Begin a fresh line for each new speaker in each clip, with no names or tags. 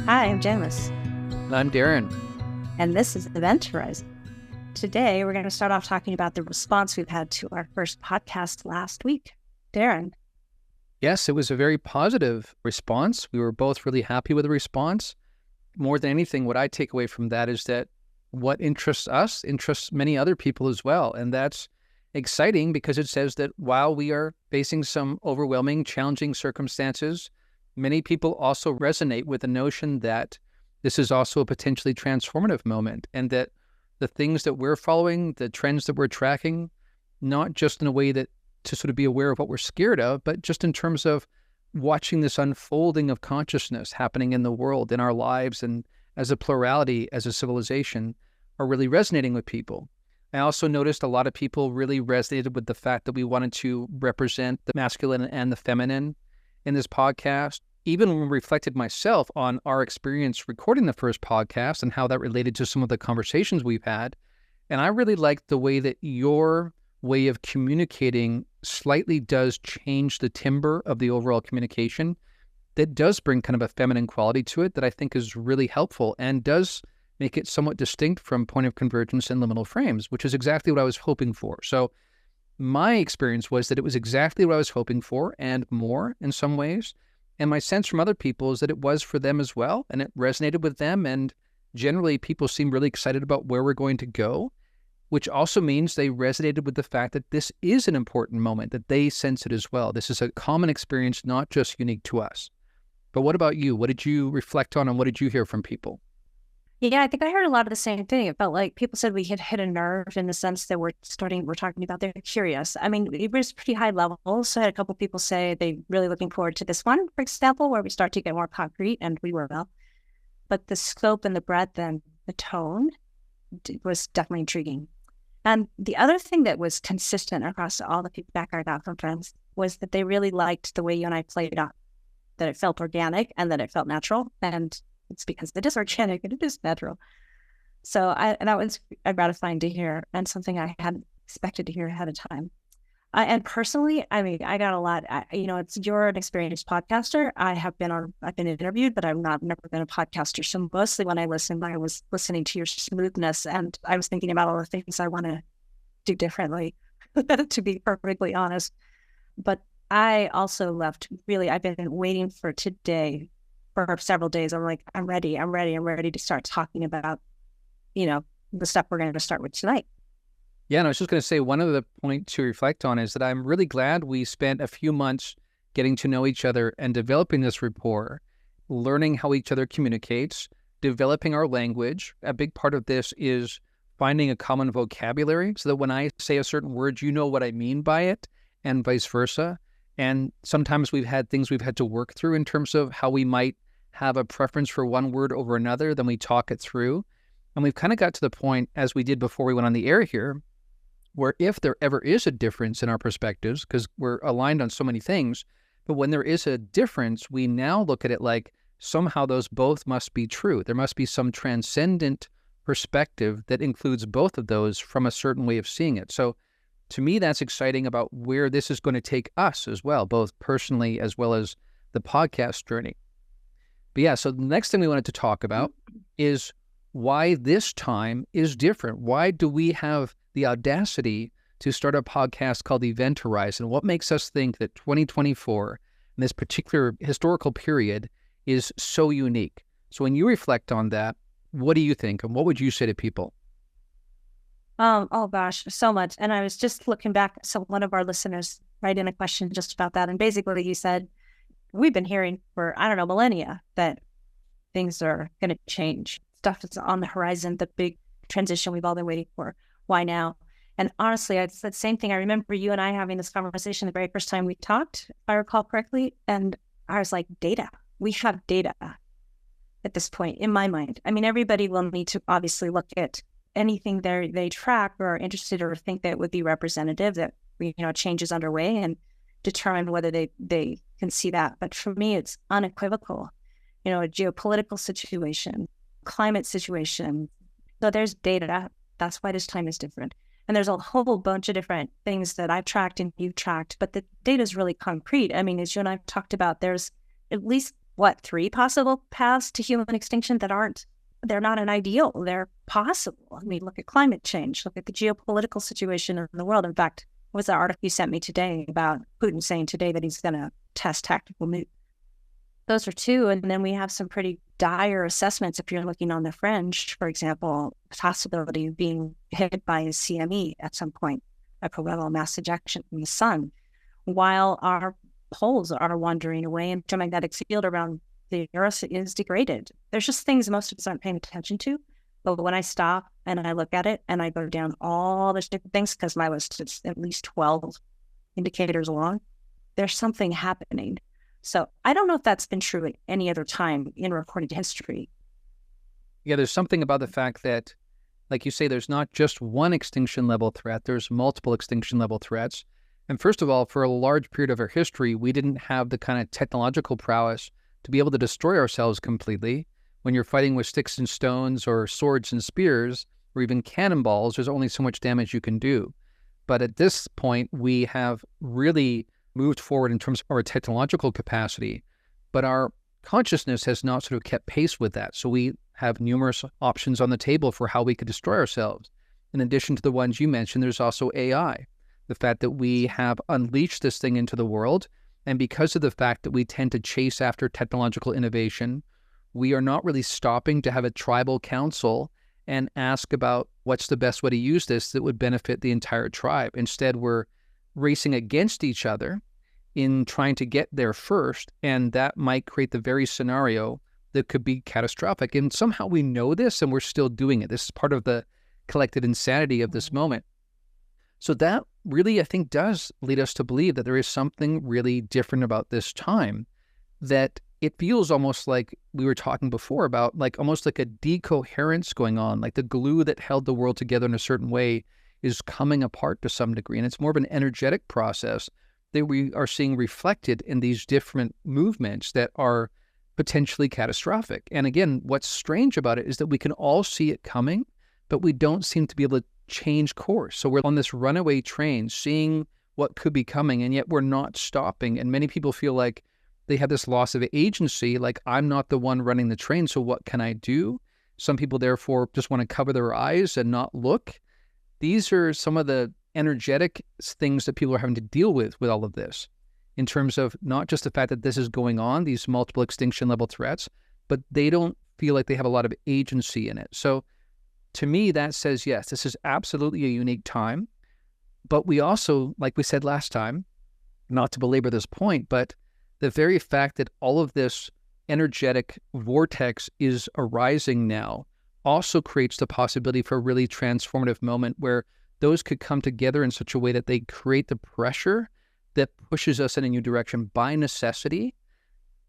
Hi, I'm Janis.
I'm Darren.
And this is Event Horizon. Today, we're going to start off talking about the response we've had to our first podcast last week. Darren.
Yes, it was a very positive response. We were both really happy with the response. More than anything, what I take away from that is that what interests us interests many other people as well. And that's exciting because it says that while we are facing some overwhelming, challenging circumstances, many people also resonate with the notion that this is also a potentially transformative moment, and that the things that we're following, the trends that we're tracking, not just in a way that to sort of be aware of what we're scared of, but just in terms of watching this unfolding of consciousness happening in the world, in our lives, and as a plurality, as a civilization, are really resonating with people. I also noticed a lot of people really resonated with the fact that we wanted to represent the masculine and the feminine in this podcast. Even when I reflected myself on our experience recording the first podcast and how that related to some of the conversations we've had. And I really liked the way that your way of communicating slightly does change the timbre of the overall communication. That does bring kind of a feminine quality to it that I think is really helpful and does make it somewhat distinct from point of convergence and liminal frames, which is exactly what I was hoping for. So my experience was that it was exactly what I was hoping for and more in some ways. And my sense from other people is that it was for them as well, and it resonated with them. And generally, people seem really excited about where we're going to go, which also means they resonated with the fact that this is an important moment, that they sense it as well. This is a common experience, not just unique to us. But what about you? What did you reflect on, and what did you hear from people?
Yeah, I think I heard a lot of the same thing. It felt like people said we had hit a nerve in the sense that we're talking about they're curious. I mean, it was pretty high level. So I had a couple of people say they're really looking forward to this one, for example, where we start to get more concrete, and we were well. But the scope and the breadth and the tone was definitely intriguing. And the other thing that was consistent across all the feedback I got from friends was that they really liked the way you and I played on, that it felt organic and that it felt natural. And it's because it is organic and it is natural. So that was gratifying to hear, and something I hadn't expected to hear ahead of time. And personally, I mean, I got a lot. You're an experienced podcaster. I've been interviewed, but never been a podcaster. So mostly when I listened, I was listening to your smoothness, and I was thinking about all the things I want to do differently, to be perfectly honest. But I also left I've been waiting for today for several days. I'm like, I'm ready to start talking about, the stuff we're going to start with tonight.
Yeah, and I was just going to say, one of the points to reflect on is that I'm really glad we spent a few months getting to know each other and developing this rapport, learning how each other communicates, developing our language. A big part of this is finding a common vocabulary so that when I say a certain word, you know what I mean by it, and vice versa. And sometimes we've had things we've had to work through in terms of how we might have a preference for one word over another, then we talk it through. And we've kind of got to the point, as we did before we went on the air here, where if there ever is a difference in our perspectives, because we're aligned on so many things, but when there is a difference, we now look at it like somehow those both must be true. There must be some transcendent perspective that includes both of those from a certain way of seeing it. So to me, that's exciting about where this is going to take us as well, both personally as well as the podcast journey. But yeah, so the next thing we wanted to talk about is why this time is different. Why do we have the audacity to start a podcast called Event Horizon? What makes us think that 2024, in this particular historical period, is so unique? So when you reflect on that, what do you think? And what would you say to people?
Oh gosh, so much. And I was just looking back. So one of our listeners wrote in a question just about that. And basically you said, we've been hearing for, millennia that things are going to change. Stuff is on the horizon, the big transition we've all been waiting for. Why now? And honestly, I said the same thing. I remember you and I having this conversation the very first time we talked, if I recall correctly. And I was like, data. We have data at this point, in my mind. I mean, everybody will need to obviously look at anything they track or are interested or think that would be representative, that change is underway, and determine whether they can see that. But for me, it's unequivocal. A geopolitical situation, climate situation. So there's data. That's why this time is different. And there's a whole bunch of different things that I've tracked and you've tracked, but the data is really concrete. I mean, as you and I've talked about, there's at least three possible paths to human extinction that they're not an ideal, they're possible. I mean, look at climate change, look at the geopolitical situation in the world. In fact, what was the article you sent me today about Putin saying today that he's going to test tactical nukes? Those are two. And then we have some pretty dire assessments. If you're looking on the fringe, for example, the possibility of being hit by a CME at some point, a coronal mass ejection from the sun, while our poles are wandering away and the magnetic field around the Earth is degraded. There's just things most of us aren't paying attention to. But when I stop and I look at it and I go down all these different things, because my list is at least 12 indicators long, there's something happening. So I don't know if that's been true at any other time in recorded history.
Yeah, there's something about the fact that, like you say, there's not just one extinction level threat, there's multiple extinction level threats. And first of all, for a large period of our history, we didn't have the kind of technological prowess to be able to destroy ourselves completely. When you're fighting with sticks and stones or swords and spears, or even cannonballs, there's only so much damage you can do. But at this point, we have really moved forward in terms of our technological capacity, but our consciousness has not sort of kept pace with that. So we have numerous options on the table for how we could destroy ourselves. In addition to the ones you mentioned, there's also AI. The fact that we have unleashed this thing into the world, and because of the fact that we tend to chase after technological innovation, we are not really stopping to have a tribal council and ask about what's the best way to use this that would benefit the entire tribe. Instead, we're racing against each other in trying to get there first, and that might create the very scenario that could be catastrophic. And somehow we know this, and we're still doing it. This is part of the collected insanity of this moment. So that really, I think, does lead us to believe that there is something really different about this time, that it feels almost like we were talking before about, like almost like a decoherence going on, like the glue that held the world together in a certain way is coming apart to some degree. And it's more of an energetic process that we are seeing reflected in these different movements that are potentially catastrophic. And again, what's strange about it is that we can all see it coming, but we don't seem to be able to change course. So we're on this runaway train, seeing what could be coming, and yet we're not stopping. And many people feel like they have this loss of agency, like I'm not the one running the train, so what can I do? Some people therefore just want to cover their eyes and not look. These are some of the energetic things that people are having to deal with all of this, in terms of not just the fact that this is going on, these multiple extinction level threats, but they don't feel like they have a lot of agency in it. So to me, that says, yes, this is absolutely a unique time. But we also, like we said last time, not to belabor this point, but the very fact that all of this energetic vortex is arising now also creates the possibility for a really transformative moment where those could come together in such a way that they create the pressure that pushes us in a new direction by necessity.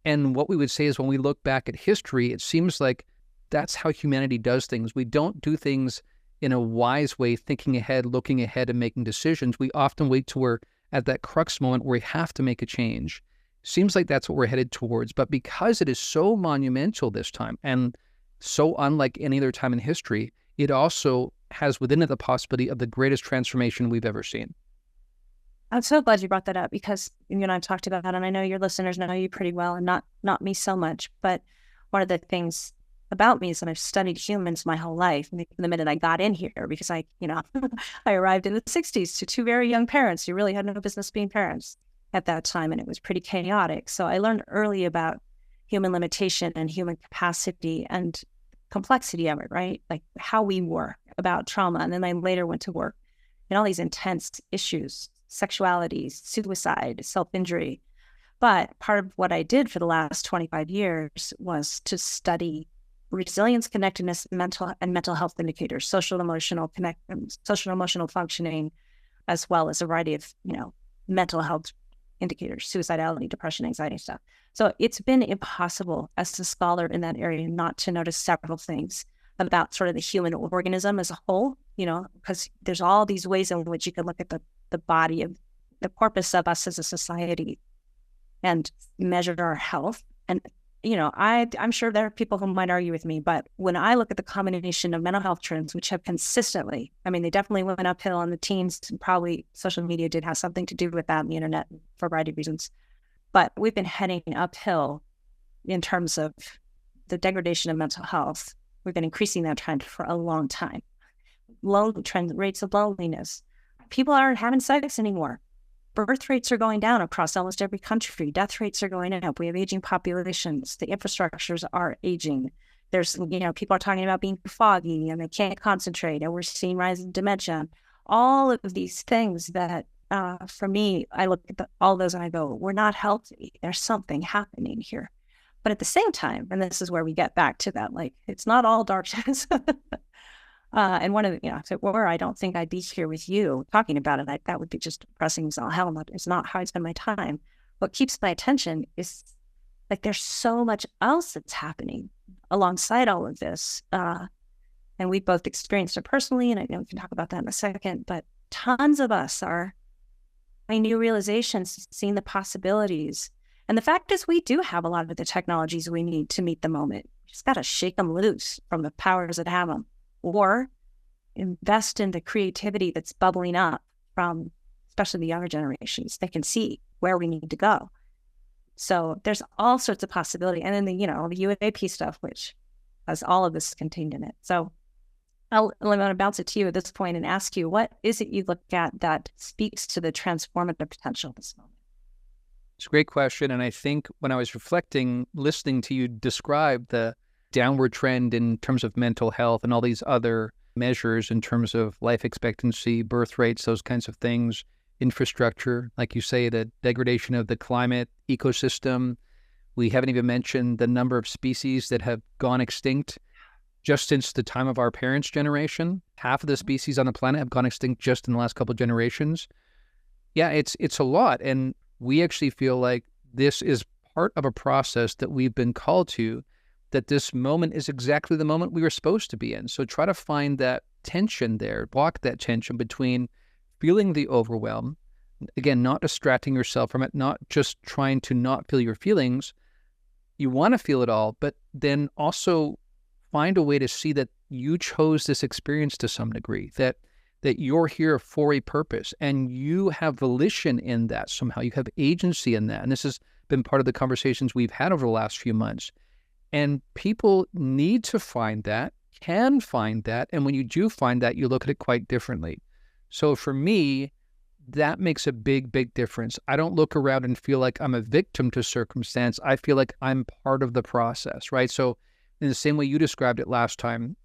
And what we would say is, when we look back at history, it seems like that's how humanity does things. We don't do things in a wise way, thinking ahead, looking ahead, and making decisions. We often wait till we're at that crux moment where we have to make a change. Seems like that's what we're headed towards. But because it is so monumental this time and so unlike any other time in history, it also has within it the possibility of the greatest transformation we've ever seen.
I'm so glad you brought that up, because you and I've talked about that, and I know your listeners know you pretty well, and not me so much. But one of the things about me is that I've studied humans my whole life. And the minute I got in here, because I arrived in the 60s to two very young parents who really had no business being parents at that time, and it was pretty chaotic. So I learned early about human limitation and human capacity and complexity of it, right? Like how we work, about trauma. And then I later went to work in all these intense issues, sexuality, suicide, self-injury. But part of what I did for the last 25 years was to study resilience, connectedness, mental health indicators, social emotional functioning, as well as a variety of, mental health indicators, suicidality, depression, anxiety stuff. So it's been impossible as a scholar in that area not to notice several things about sort of the human organism as a whole, because there's all these ways in which you can look at the body of the corpus of us as a society and measure our health. And, I'm sure there are people who might argue with me, but when I look at the combination of mental health trends, which have consistently, they definitely went uphill in the teens, and probably social media did have something to do with that, and the internet, for a variety of reasons. But we've been heading uphill in terms of the degradation of mental health. We've been increasing that trend for a long time. Low trend rates of loneliness. People aren't having sex anymore. Birth rates are going down across almost every country. Death rates are going up. We have aging populations. The infrastructures are aging. There's, people are talking about being foggy and they can't concentrate, and we're seeing rising dementia. All of these things that, for me, I look at all those and I go, we're not healthy. There's something happening here. But at the same time, and this is where we get back to that, like, it's not all darkness. And one of the, if it were, I don't think I'd be here with you talking about it. That would be just depressing as all hell. It's not how I spend my time. What keeps my attention is, like, there's so much else that's happening alongside all of this. And we both experienced it personally, and I know we can talk about that in a second, but tons of us are having new realizations, seeing the possibilities. And the fact is, we do have a lot of the technologies we need to meet the moment. We just got to shake them loose from the powers that have them, or invest in the creativity that's bubbling up from especially the younger generations. They can see where we need to go. So there's all sorts of possibility. And then the UAP stuff, which has all of this contained in it. So I'm going to bounce it to you at this point and ask you, what is it you look at that speaks to the transformative potential of this moment?
It's a great question. And I think when I was reflecting, listening to you describe the downward trend in terms of mental health and all these other measures in terms of life expectancy, birth rates, those kinds of things, infrastructure, like you say, the degradation of the climate, ecosystem. We haven't even mentioned the number of species that have gone extinct just since the time of our parents' generation. Half of the species on the planet have gone extinct just in the last couple of generations. Yeah, it's a lot. And we actually feel like this is part of a process that we've been called to, that this moment is exactly the moment we were supposed to be in. So try to find that tension there, block that tension between feeling the overwhelm, again, not distracting yourself from it, not just trying to not feel your feelings. You want to feel it all, but then also find a way to see that you chose this experience to some degree, that you're here for a purpose and you have volition in that somehow. You have agency in that. And this has been part of the conversations we've had over the last few months. And people need to find that, can find that. And when you do find that, you look at it quite differently. So for me, that makes a big, big difference. I don't look around and feel like I'm a victim to circumstance. I feel like I'm part of the process, right? So in the same way you described it last time,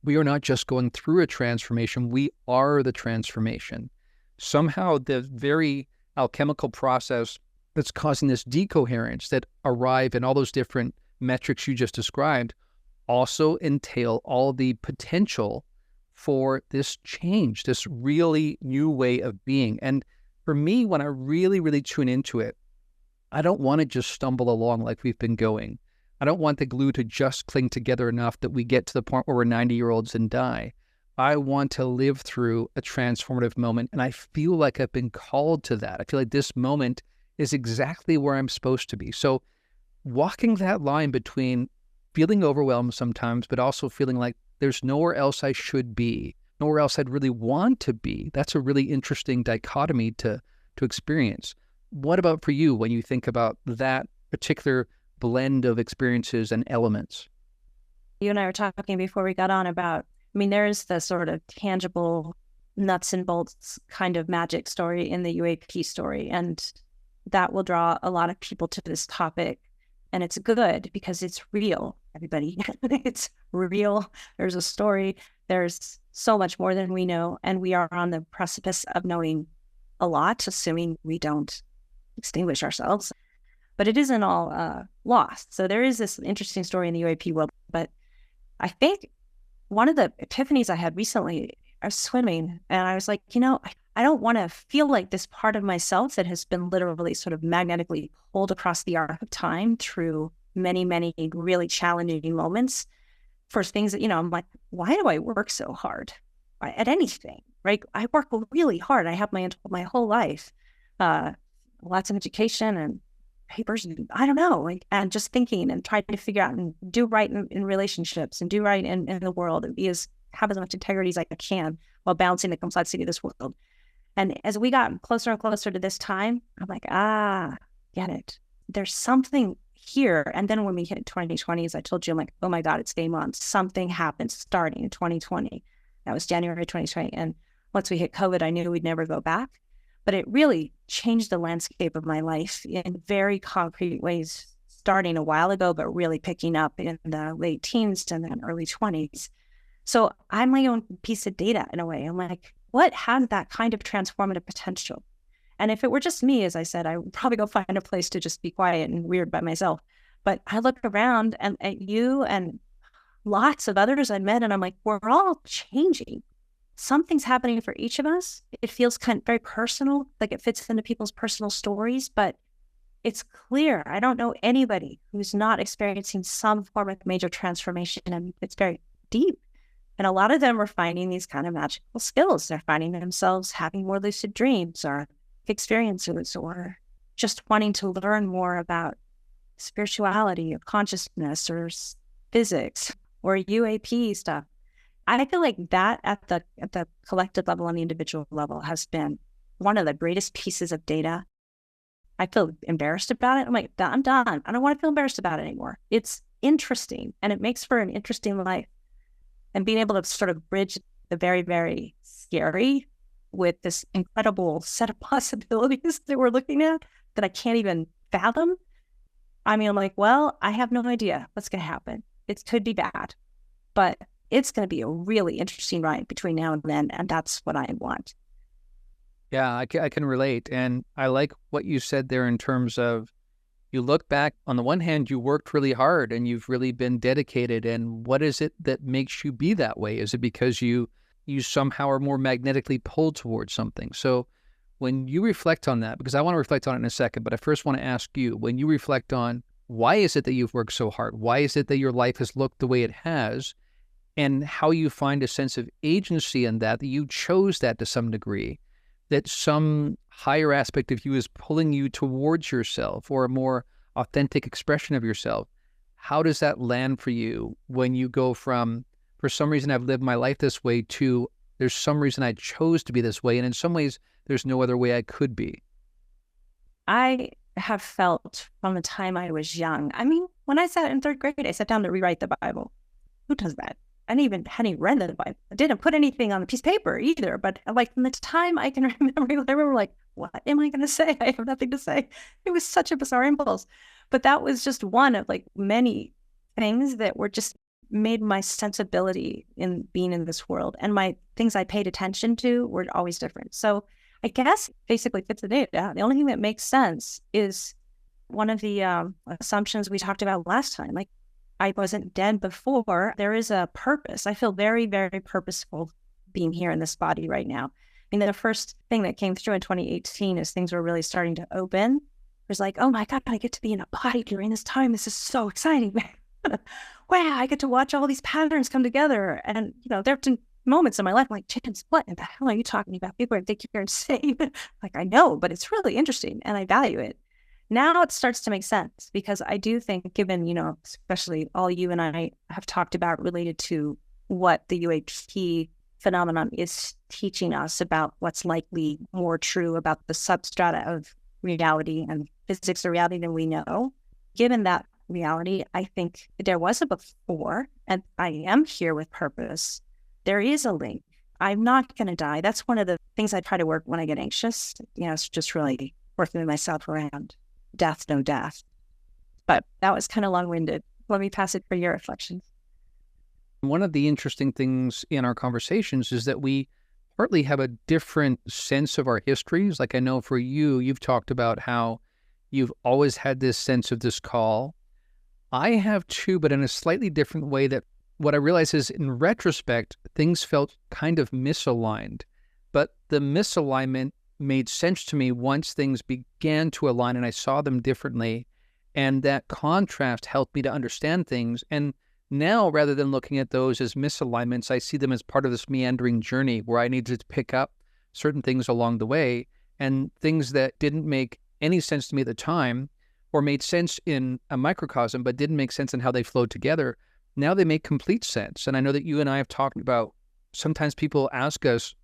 we are not just going through a transformation. We are the transformation. Somehow the very alchemical process that's causing this decoherence that arrive in all those different metrics you just described also entail all the potential for this change, this really new way of being. And for me, when I really, really tune into it, I don't want to just stumble along like we've been going. I don't want the glue to just cling together enough that we get to the point where we're 90-year-olds and die. I want to live through a transformative moment, and I feel like I've been called to that. I feel like this moment is exactly where I'm supposed to be. So walking that line between feeling overwhelmed sometimes, but also feeling like there's nowhere else I should be, nowhere else I'd really want to be. That's a really interesting dichotomy to experience. What about for you when you think about that particular blend of experiences and elements?
You and I were talking before we got on about, there is the sort of tangible nuts and bolts kind of magic story in the UAP story, and that will draw a lot of people to this topic. And it's good because it's real, everybody. It's real. There's a story. There's so much more than we know. And we are on the precipice of knowing a lot, assuming we don't extinguish ourselves. But it isn't all lost. So there is this interesting story in the UAP world. But I think one of the epiphanies I had recently, I was swimming and I was like, I don't want to feel like this part of myself that has been literally sort of magnetically pulled across the arc of time through many, many really challenging moments for things that, I'm like, why do I work so hard at anything, right? I work really hard. I have my whole life, lots of education and papers, and I don't know, and just thinking and trying to figure out and do right in relationships and do right in the world and have as much integrity as I can while balancing the complexity of this world. And as we got closer and closer to this time, I'm like, get it. There's something here. And then when we hit 2020, as I told you, I'm like, oh my God, it's game on. Something happened starting in 2020. That was January 2020. And once we hit COVID, I knew we'd never go back. But it really changed the landscape of my life in very concrete ways, starting a while ago, but really picking up in the late teens and then early 20s. So I'm my own piece of data in a way. I'm like, what has that kind of transformative potential? And if it were just me, as I said, I would probably go find a place to just be quiet and weird by myself. But I look around and at you and lots of others I met, and I'm like, we're all changing. Something's happening for each of us. It feels kind of very personal, like it fits into people's personal stories, but it's clear. I don't know anybody who's not experiencing some form of major transformation, and it's very deep. And a lot of them are finding these kind of magical skills. They're finding themselves having more lucid dreams or experiences, or just wanting to learn more about spirituality or consciousness or physics or UAP stuff. I feel like that at the collective level and the individual level has been one of the greatest pieces of data. I feel embarrassed about it. I'm like, I'm done. I don't want to feel embarrassed about it anymore. It's interesting, and it makes for an interesting life. And being able to sort of bridge the very, very scary with this incredible set of possibilities that we're looking at that I can't even fathom. I mean, I'm like, well, I have no idea what's going to happen. It could be bad, but it's going to be a really interesting ride between now and then. And that's what I want.
Yeah, I can relate. And I like what you said there in terms of you look back, on the one hand, you worked really hard and you've really been dedicated. And what is it that makes you be that way? Is it because you somehow are more magnetically pulled towards something? So when you reflect on that, because I want to reflect on it in a second, but I first want to ask you, when you reflect on why is it that you've worked so hard? Why is it that your life has looked the way it has? And how you find a sense of agency in that you chose that to some degree, that some higher aspect of you is pulling you towards yourself or a more authentic expression of yourself. How does that land for you when you go from, for some reason I've lived my life this way, to there's some reason I chose to be this way, and in some ways there's no other way I could be?
I have felt from the time I was young. I mean, when I sat in third grade, I sat down to rewrite the Bible. Who does that? I hadn't read the Bible. I didn't put anything on a piece of paper either. But like from the time I can remember like, what am I going to say? I have nothing to say. It was such a bizarre impulse. But that was just one of like many things that were just made my sensibility in being in this world. And my things I paid attention to were always different. So I guess basically fits the data. The only thing that makes sense is one of the assumptions we talked about last time. Like, I wasn't dead before. There is a purpose. I feel very, very purposeful being here in this body right now. I mean, the first thing that came through in 2018 as things were really starting to open was like, oh my God, I get to be in a body during this time. This is so exciting. Wow, I get to watch all these patterns come together. And, there have been moments in my life like, Janis, what in the hell are you talking about? People are thinking you're insane. Like, I know, but it's really interesting and I value it. Now it starts to make sense because I do think, given, especially all you and I have talked about related to what the UAP phenomenon is teaching us about what's likely more true about the substrata of reality and physics of reality than we know. Given that reality, I think there was a before, and I am here with purpose. There is a link. I'm not going to die. That's one of the things I try to work when I get anxious. It's just really working with myself around death, no death. But that was kind of long-winded. Let me pass it for your reflections.
One of the interesting things in our conversations is that we partly have a different sense of our histories. Like I know for you, you've talked about how you've always had this sense of this call. I have too, but in a slightly different way. That what I realize is, in retrospect, things felt kind of misaligned. But the misalignment made sense to me once things began to align and I saw them differently. And that contrast helped me to understand things. And now, rather than looking at those as misalignments, I see them as part of this meandering journey where I needed to pick up certain things along the way, and things that didn't make any sense to me at the time, or made sense in a microcosm, but didn't make sense in how they flowed together. Now they make complete sense. And I know that you and I have talked about, sometimes people ask us,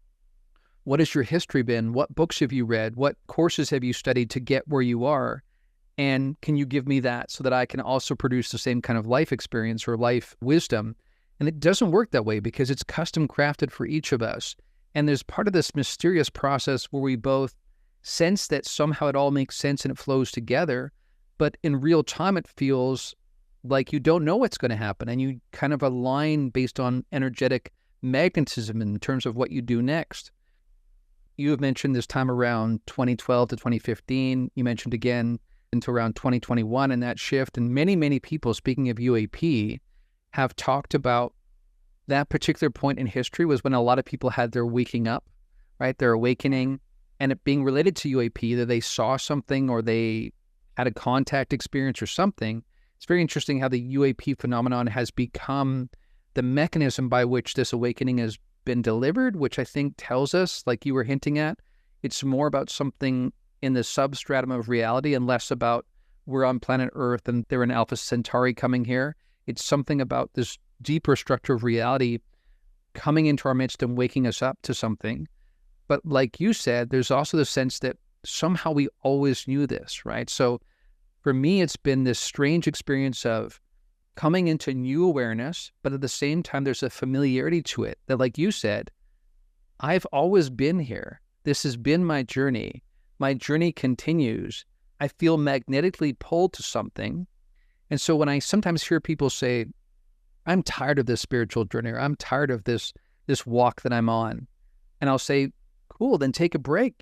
what has your history been? What books have you read? What courses have you studied to get where you are? And can you give me that so that I can also produce the same kind of life experience or life wisdom? And it doesn't work that way because it's custom crafted for each of us. And there's part of this mysterious process where we both sense that somehow it all makes sense and it flows together. But in real time, it feels like you don't know what's going to happen. And you kind of align based on energetic magnetism in terms of what you do next. You have mentioned this time around 2012 to 2015. You mentioned again into around 2021 and that shift. And many, many people, speaking of UAP, have talked about that particular point in history was when a lot of people had their waking up, right? Their awakening, and it being related to UAP, either they saw something or they had a contact experience or something. It's very interesting how the UAP phenomenon has become the mechanism by which this awakening has been delivered, which I think tells us, like you were hinting at, it's more about something in the substratum of reality and less about we're on planet Earth and they're an Alpha Centauri coming here. It's something about this deeper structure of reality coming into our midst and waking us up to something. But like you said, there's also the sense that somehow we always knew this, right? So for me, it's been this strange experience of coming into new awareness, but at the same time, there's a familiarity to it that, like you said, I've always been here. This has been my journey. My journey continues. I feel magnetically pulled to something. And so when I sometimes hear people say, I'm tired of this spiritual journey, or I'm tired of this walk that I'm on, and I'll say, cool, then take a break,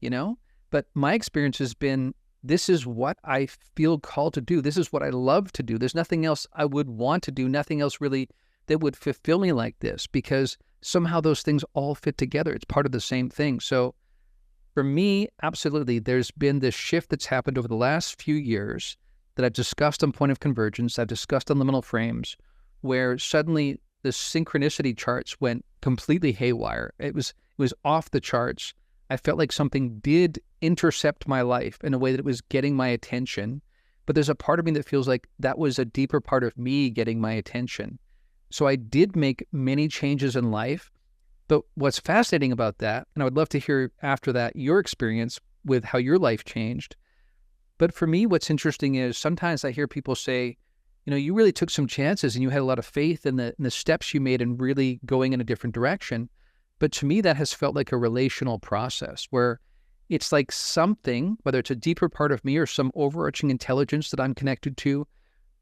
But my experience has been, this is what I feel called to do. This is what I love to do. There's nothing else I would want to do, nothing else really that would fulfill me like this, because somehow those things all fit together. It's part of the same thing. So for me, absolutely, there's been this shift that's happened over the last few years that I've discussed on Point of Convergence, I've discussed on Liminal Frames, where suddenly the synchronicity charts went completely haywire. It was off the charts. I felt like something did intercept my life in a way that it was getting my attention. But there's a part of me that feels like that was a deeper part of me getting my attention. So I did make many changes in life. But what's fascinating about that, and I would love to hear after that your experience with how your life changed. But for me, what's interesting is sometimes I hear people say, you really took some chances and you had a lot of faith in the steps you made in really going in a different direction. But to me, that has felt like a relational process where it's like something, whether it's a deeper part of me or some overarching intelligence that I'm connected to,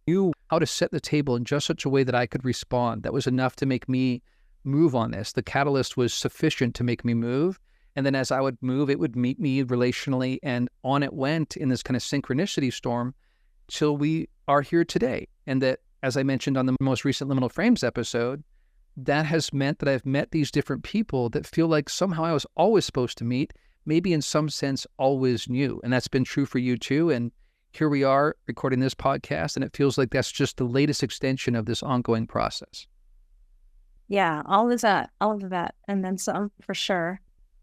knew how to set the table in just such a way that I could respond. That was enough to make me move on this. The catalyst was sufficient to make me move. And then as I would move, it would meet me relationally, and on it went in this kind of synchronicity storm till we are here today. And that, as I mentioned on the most recent Liminal Frames episode, that has meant that I've met these different people that feel like somehow I was always supposed to meet, maybe in some sense always knew. And that's been true for you too. And here we are recording this podcast, and it feels like that's just the latest extension of this ongoing process.
Yeah, all of that, and then some for sure.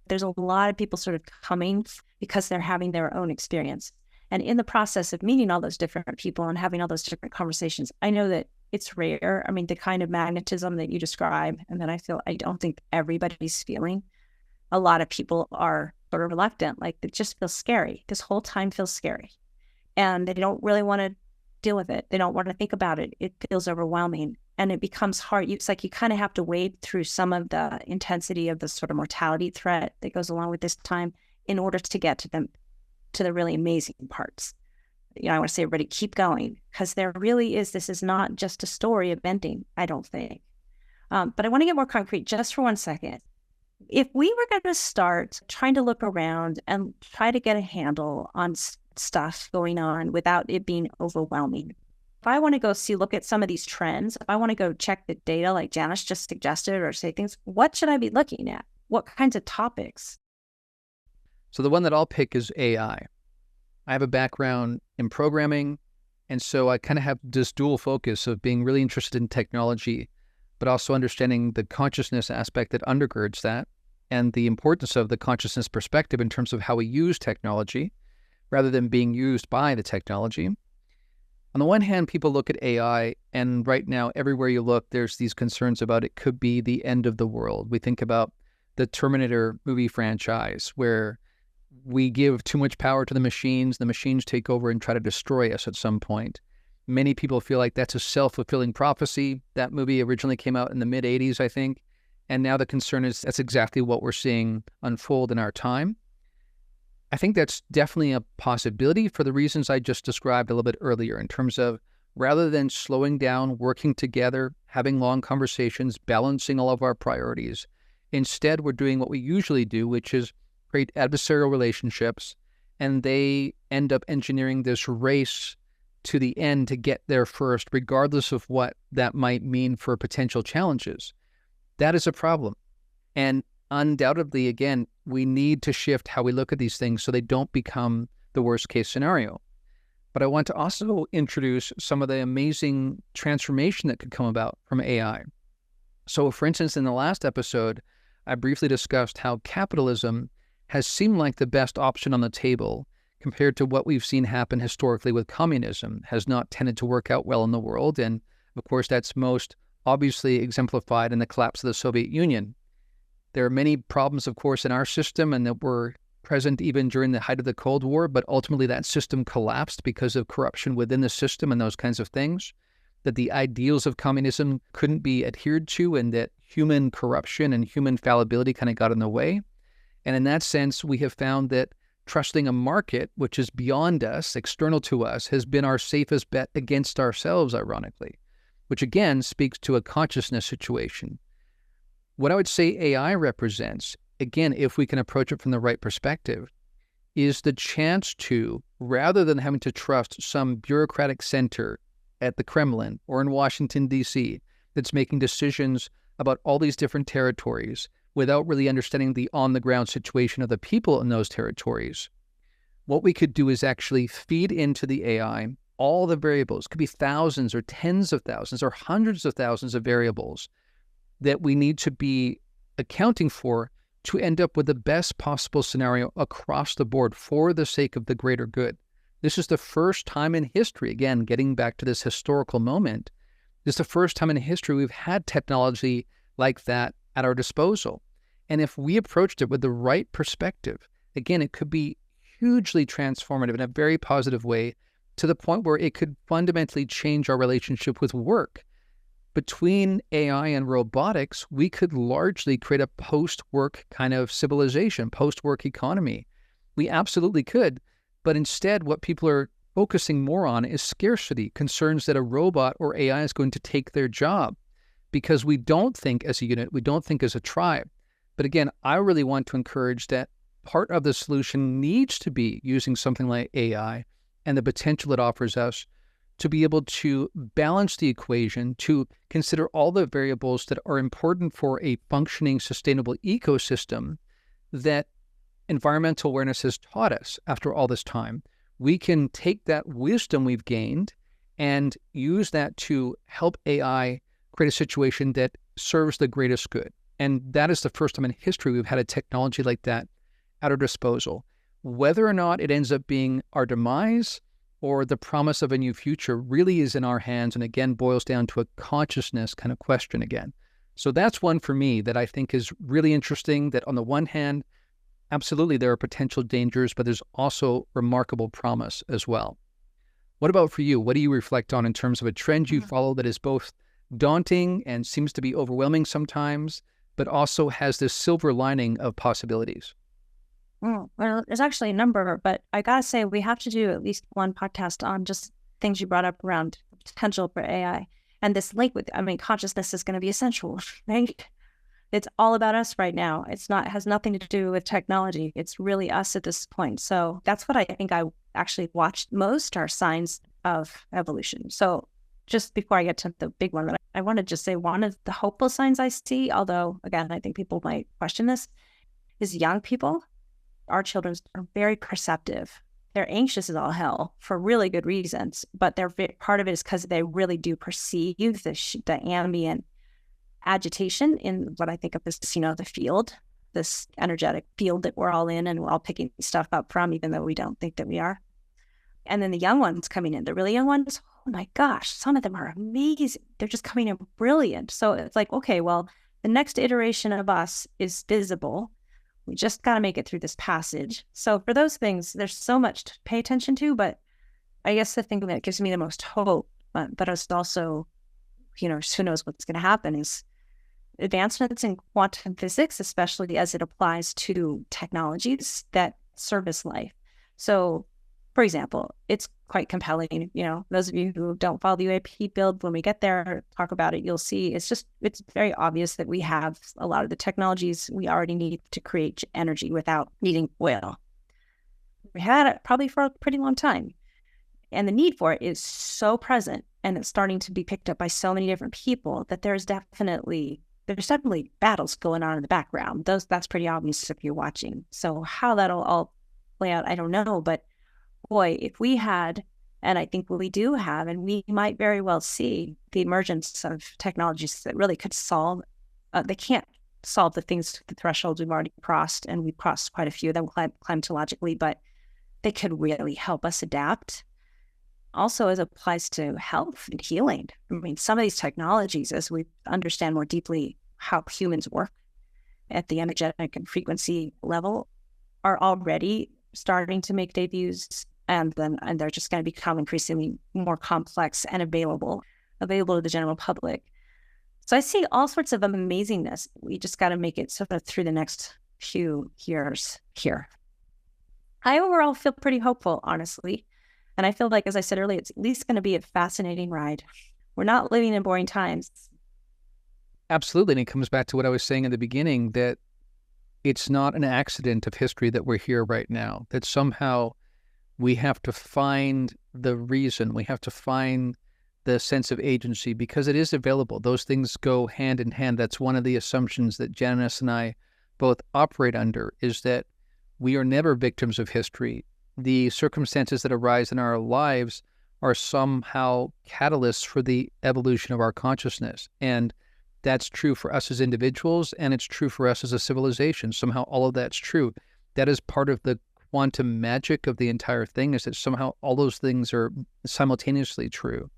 There's a lot of people sort of coming because they're having their own experience. And in the process of meeting all those different people and having all those different conversations, I know that it's rare. I mean, the kind of magnetism that you describe, and that I don't think everybody's feeling. A lot of people are sort of reluctant, like it just feels scary. This whole time feels scary. And they don't really want to deal with it. They don't want to think about it. It feels overwhelming. And it becomes hard. It's like you kind of have to wade through some of the intensity of the sort of mortality threat that goes along with this time in order to get to the really amazing parts. I want to say, everybody, keep going, because there really is, this is not just a story of ending, I don't think. But I want to get more concrete just for 1 second. If we were going to start trying to look around and try to get a handle on stuff going on without it being overwhelming, if I want to go look at some of these trends, if I want to go check the data like Janis just suggested, or say things, what should I be looking at? What kinds of topics?
So the one that I'll pick is AI. I have a background in programming, and so I kind of have this dual focus of being really interested in technology, but also understanding the consciousness aspect that undergirds that, and the importance of the consciousness perspective in terms of how we use technology rather than being used by the technology. On the one hand, people look at AI, and right now, everywhere you look, there's these concerns about it could be the end of the world. We think about the Terminator movie franchise, where we give too much power to the machines take over and try to destroy us at some point. Many people feel like that's a self-fulfilling prophecy. That movie originally came out in the mid-'80s, I think. And now the concern is that's exactly what we're seeing unfold in our time. I think that's definitely a possibility for the reasons I just described a little bit earlier, in terms of rather than slowing down, working together, having long conversations, balancing all of our priorities, instead we're doing what we usually do, which is create adversarial relationships, and they end up engineering this race to the end to get there first, regardless of what that might mean for potential challenges. That is a problem. And undoubtedly, again, we need to shift how we look at these things so they don't become the worst case scenario. But I want to also introduce some of the amazing transformation that could come about from AI. So, for instance, in the last episode, I briefly discussed how capitalism has seemed like the best option on the table compared to what we've seen happen historically with communism. Has not tended to work out well in the world. And of course, that's most obviously exemplified in the collapse of the Soviet Union. There are many problems, of course, in our system, and that were present even during the height of the Cold War, but ultimately that system collapsed because of corruption within the system and those kinds of things, that the ideals of communism couldn't be adhered to, and that human corruption and human fallibility kind of got in the way. And in that sense, we have found that trusting a market, which is beyond us, external to us, has been our safest bet against ourselves, ironically, which again speaks to a consciousness situation. What I would say AI represents, again, if we can approach it from the right perspective, is the chance to, rather than having to trust some bureaucratic center at the Kremlin or in Washington, D.C., that's making decisions about all these different territories without really understanding the on-the-ground situation of the people in those territories, what we could do is actually feed into the AI all the variables. It could be thousands or tens of thousands or hundreds of thousands of variables that we need to be accounting for to end up with the best possible scenario across the board for the sake of the greater good. This is the first time in history, again, getting back to this historical moment, this is the first time in history we've had technology like that at our disposal. And if we approached it with the right perspective, again, it could be hugely transformative in a very positive way, to the point where it could fundamentally change our relationship with work. Between AI and robotics, we could largely create a post-work kind of civilization, post-work economy. We absolutely could. But instead, what people are focusing more on is scarcity, concerns that a robot or AI is going to take their job, because we don't think as a unit, we don't think as a tribe. But again, I really want to encourage that part of the solution needs to be using something like AI and the potential it offers us to be able to balance the equation, to consider all the variables that are important for a functioning, sustainable ecosystem that environmental awareness has taught us after all this time. We can take that wisdom we've gained and use that to help AI create a situation that serves the greatest good. And that is the first time in history we've had a technology like that at our disposal. Whether or not it ends up being our demise or the promise of a new future really is in our hands, and again boils down to a consciousness kind of question again. So that's one for me that I think is really interesting, that on the one hand, absolutely there are potential dangers, but there's also remarkable promise as well. What about for you? What do you reflect on in terms of a trend you follow that is both daunting and seems to be overwhelming sometimes, but also has this silver lining of possibilities?
Well, there's actually a number, but I gotta say we have to do at least one podcast on just things you brought up around potential for AI and this link with, consciousness is going to be essential, right? It's all about us right now. It has nothing to do with technology. It's really us at this point. So that's what I think I actually watched most, are signs of evolution. So just before I get to the big one, I want to just say one of the hopeful signs I see, although again, I think people might question this, is young people. Our children are very perceptive. They're anxious as all hell for really good reasons, but part of it is because they really do perceive the ambient agitation in what I think of as, the field, this energetic field that we're all in, and we're all picking stuff up from, even though we don't think that we are. And then the young ones coming in, the really young ones, oh my gosh, some of them are amazing. They're just coming in brilliant. So it's like, okay, well, the next iteration of us is visible. We just got to make it through this passage. So for those things, there's so much to pay attention to, but I guess the thing that gives me the most hope, but it's also, who knows what's going to happen, is advancements in quantum physics, especially as it applies to technologies that service life. So, for example, it's quite compelling. Those of you who don't follow the UAP build, when we get there, talk about it, you'll see it's very obvious that we have a lot of the technologies we already need to create energy without needing oil. We had it probably for a pretty long time. And the need for it is so present, and it's starting to be picked up by so many different people that there's definitely battles going on in the background. That's pretty obvious if you're watching. So how that'll all play out, I don't know. But boy, if we had, and I think we do have, and we might very well see the emergence of technologies that really could solve, they can't solve the thresholds we've already crossed, and we've crossed quite a few of them climatologically, but they could really help us adapt. Also, as it applies to health and healing. I mean, some of these technologies, as we understand more deeply how humans work at the energetic and frequency level, are already starting to make debuts, and they're just going to become increasingly more complex and available to the general public. So I see all sorts of amazingness. We just got to make it sort of through the next few years here. I overall feel pretty hopeful, honestly. And I feel like, as I said earlier, it's at least going to be a fascinating ride. We're not living in boring times.
Absolutely. And it comes back to what I was saying in the beginning, that it's not an accident of history that we're here right now, that somehow we have to find the reason, we have to find the sense of agency, because it is available. Those things go hand in hand. That's one of the assumptions that Janis and I both operate under, is that we are never victims of history. The circumstances that arise in our lives are somehow catalysts for the evolution of our consciousness. And that's true for us as individuals, and it's true for us as a civilization. Somehow all of that's true. That is part of the quantum magic of the entire thing, is that somehow all those things are simultaneously true.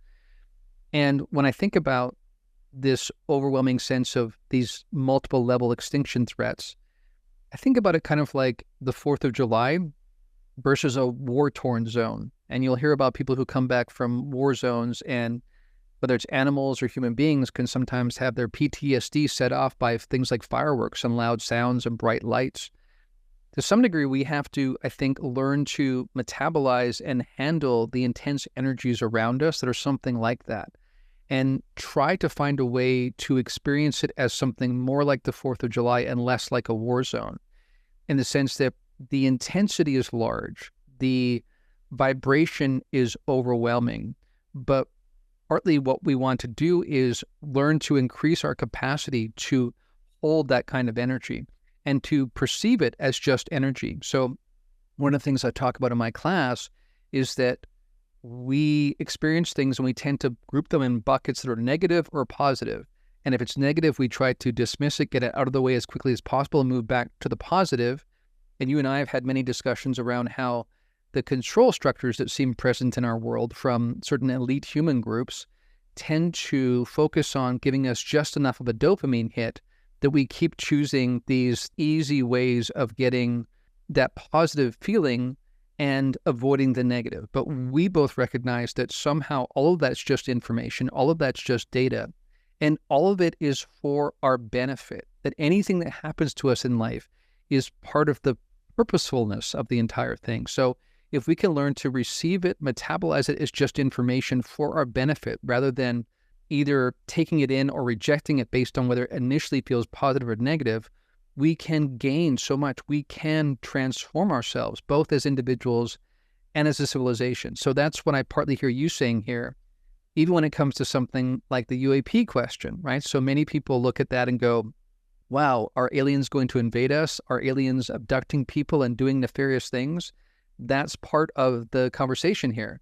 And when I think about this overwhelming sense of these multiple level extinction threats, I think about it kind of like the 4th of July versus a war-torn zone. And you'll hear about people who come back from war zones, and whether it's animals or human beings, can sometimes have their PTSD set off by things like fireworks and loud sounds and bright lights. To some degree, we have to, I think, learn to metabolize and handle the intense energies around us that are something like that, and try to find a way to experience it as something more like the 4th of July and less like a war zone, in the sense that the intensity is large, the vibration is overwhelming, but partly what we want to do is learn to increase our capacity to hold that kind of energy and to perceive it as just energy. So one of the things I talk about in my class is that we experience things and we tend to group them in buckets that are negative or positive. And if it's negative, we try to dismiss it, get it out of the way as quickly as possible, and move back to the positive. And you and I have had many discussions around how the control structures that seem present in our world from certain elite human groups tend to focus on giving us just enough of a dopamine hit that we keep choosing these easy ways of getting that positive feeling and avoiding the negative. But we both recognize that somehow all of that's just information, all of that's just data, and all of it is for our benefit, that anything that happens to us in life is part of the purposefulness of the entire thing. So if we can learn to receive it, metabolize it as just information for our benefit, rather than either taking it in or rejecting it based on whether it initially feels positive or negative, we can gain so much. We can transform ourselves, both as individuals and as a civilization. So that's what I partly hear you saying here, even when it comes to something like the UAP question, right? So many people look at that and go, wow, are aliens going to invade us? Are aliens abducting people and doing nefarious things? That's part of the conversation here.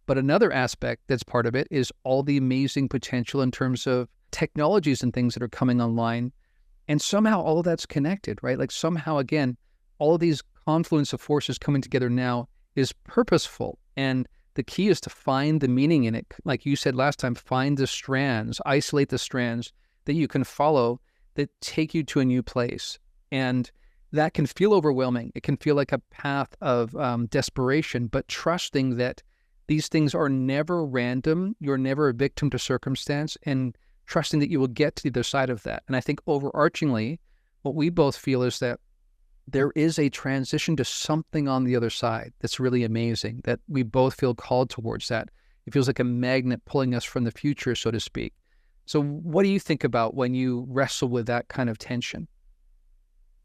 But another aspect that's part of it is all the amazing potential in terms of technologies and things that are coming online. And somehow all of that's connected, right? Like somehow, again, all of these confluence of forces coming together now is purposeful. And the key is to find the meaning in it. Like you said last time, find the strands, isolate the strands that you can follow that take you to a new place. And that can feel overwhelming. It can feel like a path of desperation, but trusting that these things are never random. You're never a victim to circumstance, and trusting that you will get to the other side of that. And I think overarchingly, what we both feel is that there is a transition to something on the other side that's really amazing, that we both feel called towards that. It feels like a magnet pulling us from the future, so to speak. So what do you think about when you wrestle with that kind of tension?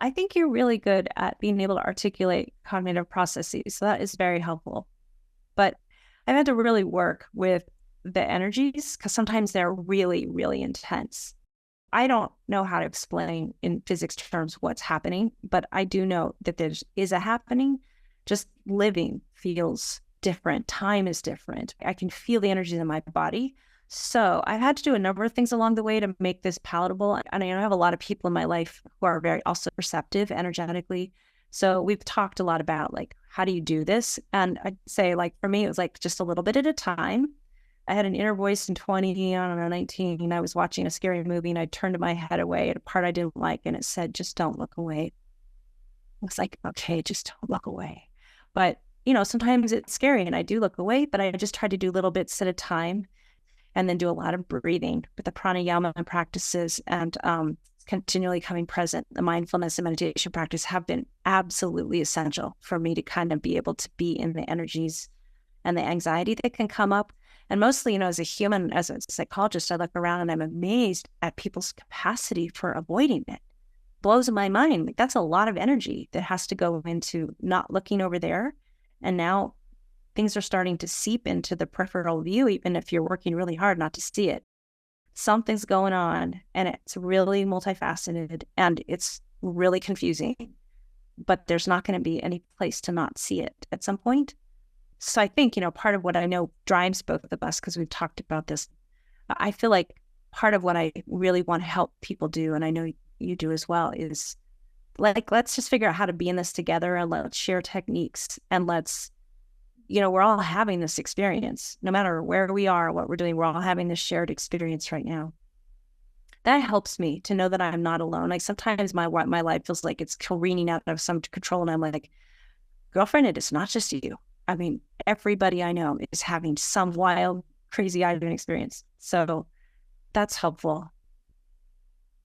I think you're really good at being able to articulate cognitive processes. So that is very helpful. But I've had to really work with the energies because sometimes they're really, really intense. I don't know how to explain in physics terms what's happening, but I do know that there is a happening. Just living feels different. Time is different. I can feel the energies in my body. So I've had to do a number of things along the way to make this palatable. And I have a lot of people in my life who are very also perceptive energetically. So we've talked a lot about like, how do you do this? And I'd say like, for me, it was like just a little bit at a time. I had an inner voice in 19, I was watching a scary movie and I turned my head away at a part I didn't like. And it said, just don't look away. I was like, okay, just don't look away. But, sometimes it's scary and I do look away, but I just try to do little bits at a time and then do a lot of breathing with the pranayama practices and continually coming present. The mindfulness and meditation practice have been absolutely essential for me to kind of be able to be in the energies and the anxiety that can come up. And mostly, as a human, as a psychologist, I look around and I'm amazed at people's capacity for avoiding it. Blows my mind. Like, that's a lot of energy that has to go into not looking over there. And now things are starting to seep into the peripheral view, even if you're working really hard not to see it. Something's going on and it's really multifaceted and it's really confusing, but there's not going to be any place to not see it at some point. So I think, part of what I know drives both of us, because we've talked about this, I feel like part of what I really want to help people do, and I know you do as well, is like, let's just figure out how to be in this together and let's share techniques and let's, we're all having this experience, no matter where we are, what we're doing, we're all having this shared experience right now. That helps me to know that I'm not alone. Like sometimes my life feels like it's careening out of some control. And I'm like, girlfriend, it is not just you. I mean, everybody I know is having some wild, crazy eye-opening experience. So that's helpful.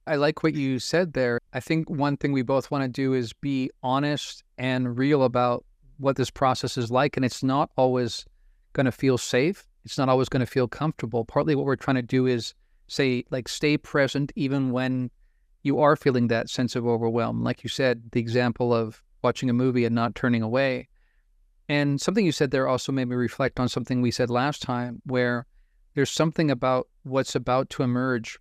I like what you said there. I think one thing we both want to do is be honest and real about what this process is like. And it's not always going to feel safe. It's not always going to feel comfortable. Partly what we're trying to do is say, like, stay present even when you are feeling that sense of overwhelm. Like you said, the example of watching a movie and not turning away. And something you said there also made me reflect on something we said last time, where there's something about what's about to emerge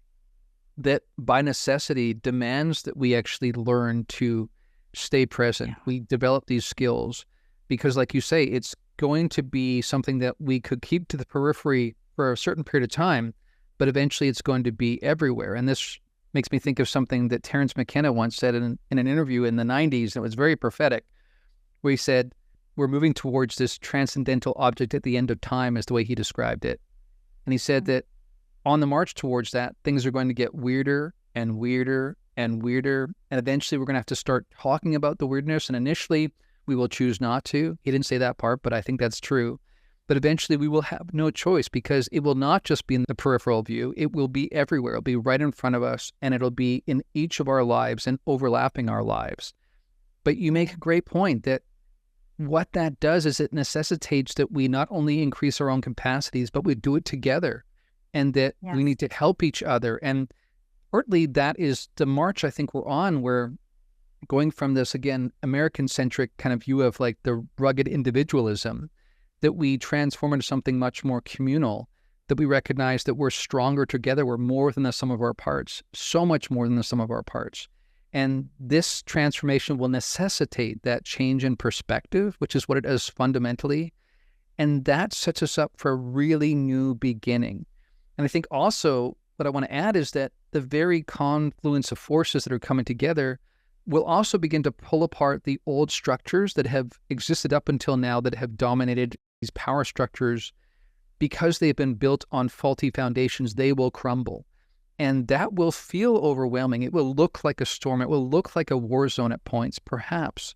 that by necessity demands that we actually learn to stay present. Yeah. We develop these skills because, like you say, it's going to be something that we could keep to the periphery for a certain period of time, but eventually it's going to be everywhere. And this makes me think of something that Terence McKenna once said in an interview in the 90s, and it was very prophetic, where he said, we're moving towards this transcendental object at the end of time, is the way he described it. And he said that on the march towards that, things are going to get weirder and weirder and weirder. And eventually we're going to have to start talking about the weirdness. And initially we will choose not to. He didn't say that part, but I think that's true. But eventually we will have no choice, because it will not just be in the peripheral view. It will be everywhere. It'll be right in front of us, and it'll be in each of our lives and overlapping our lives. But you make a great point that what that does is it necessitates that we not only increase our own capacities, but we do it together, and that we need to help each other. And partly that is the march I think we're on. We're going from this, again, American-centric kind of view of like the rugged individualism, that we transform into something much more communal, that we recognize that we're stronger together. We're more than the sum of our parts, so much more than the sum of our parts. And this transformation will necessitate that change in perspective, which is what it is fundamentally. And that sets us up for a really new beginning. And I think also what I want to add is that the very confluence of forces that are coming together will also begin to pull apart the old structures that have existed up until now, that have dominated these power structures. Because they've been built on faulty foundations, they will crumble. And that will feel overwhelming. It will look like a storm. It will look like a war zone at points, perhaps.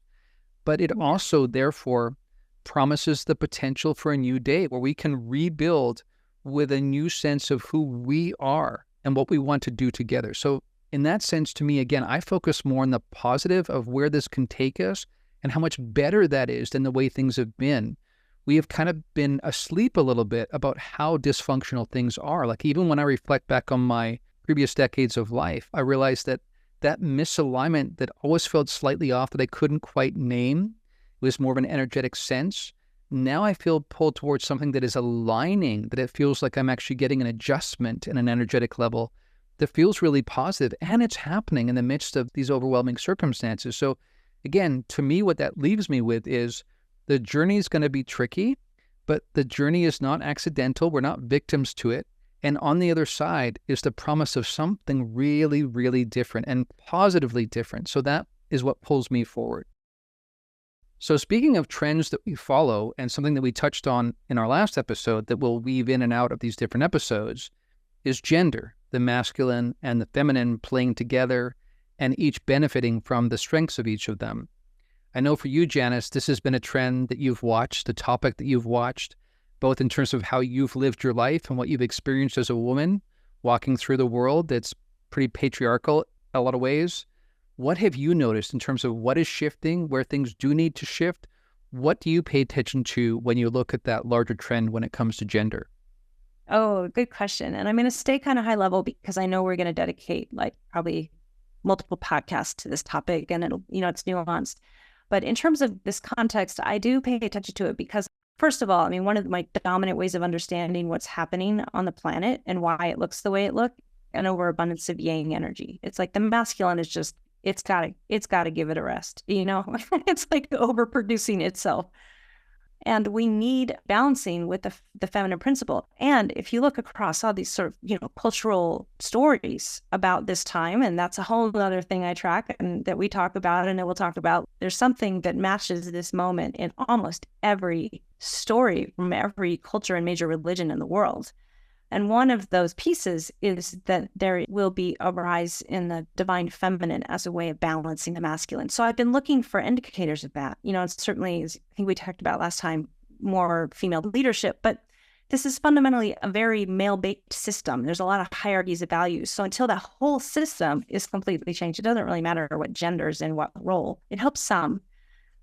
But it also, therefore, promises the potential for a new day where we can rebuild with a new sense of who we are and what we want to do together. So in that sense, to me, again, I focus more on the positive of where this can take us and how much better that is than the way things have been. We have kind of been asleep a little bit about how dysfunctional things are. Like even when I reflect back on my previous decades of life, I realized that that misalignment that always felt slightly off, that I couldn't quite name, was more of an energetic sense. Now I feel pulled towards something that is aligning, that it feels like I'm actually getting an adjustment in an energetic level that feels really positive, and it's happening in the midst of these overwhelming circumstances. So again, to me, what that leaves me with is the journey is going to be tricky, but the journey is not accidental. We're not victims to it. And on the other side is the promise of something really, really different and positively different. So that is what pulls me forward. So speaking of trends that we follow, and something that we touched on in our last episode that we'll weave in and out of these different episodes, is gender, the masculine and the feminine playing together and each benefiting from the strengths of each of them. I know for you, Janis, this has been a trend that you've watched, a topic that you've watched, both in terms of how you've lived your life and what you've experienced as a woman walking through the world that's pretty patriarchal in a lot of ways. What have you noticed in terms of what is shifting, where things do need to shift? What do you pay attention to when you look at that larger trend when it comes to gender?
Oh, good question. And I'm going to stay kind of high level because I know we're going to dedicate like probably multiple podcasts to this topic, and it'll, it's nuanced. But in terms of this context, I do pay attention to it because, first of all, I mean, one of my dominant ways of understanding what's happening on the planet and why it looks the way it looks, an overabundance of yang energy. It's like the masculine is just, it's got to give it a rest. It's like overproducing itself. And we need balancing with the feminine principle. And if you look across all these sort of, cultural stories about this time, and that's a whole other thing I track and that we talk about and that we'll talk about, there's something that matches this moment in almost every story from every culture and major religion in the world. And one of those pieces is that there will be a rise in the divine feminine as a way of balancing the masculine. So I've been looking for indicators of that. It's certainly, as I think we talked about last time, more female leadership, but this is fundamentally a very male-based system. There's a lot of hierarchies of values. So until that whole system is completely changed, it doesn't really matter what gender's in what role. It helps some